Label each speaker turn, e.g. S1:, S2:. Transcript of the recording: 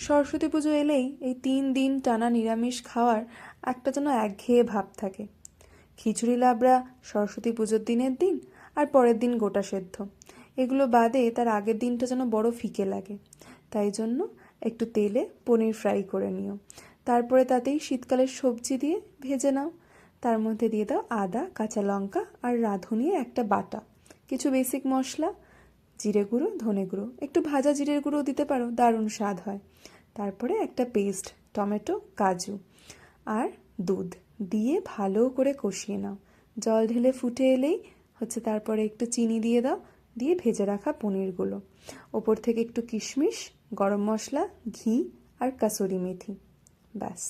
S1: সরস্বতী পুজো এলেই এই 3 দিন টানা নিরামিষ খাওয়ার একটা যেন একঘেয়ে ভাব থাকে। খিচুড়ি লাবড়া সরস্বতী পুজোর দিনের দিন, আর পরের দিন গোটা সেদ্ধ। এগুলো বাদে তার আগের দিনটা যেন বড় ফিকে লাগে। তাই জন্য একটু তেলে পনির ফ্রাই করে নিও। তারপরে তাতেই শীতকালের সবজি দিয়ে ভেজে নাও। তার মধ্যে দিয়ে দাও আদা, কাঁচা লঙ্কা আর রাঁধুনি একটা বাটা, কিছু বেসিক মশলা, জিরে গুঁড়ো, ধনে গুঁড়ো, একটু ভাজা জিরের গুঁড়ো দিতে পারো, দারুণ স্বাদ হয়। তারপরে একটা পেস্ট, টমেটো, কাজু আর দুধ দিয়ে ভালো করে কষিয়ে নাও। জল ঢেলে ফুটে এলেই তারপরে একটু চিনি দিয়ে দাও, দিয়ে ভেজে রাখা পনিরগুলো। ওপর থেকে একটু কিশমিশ, গরম মশলা, ঘি আর কাসুরি মেথি। ব্যাস।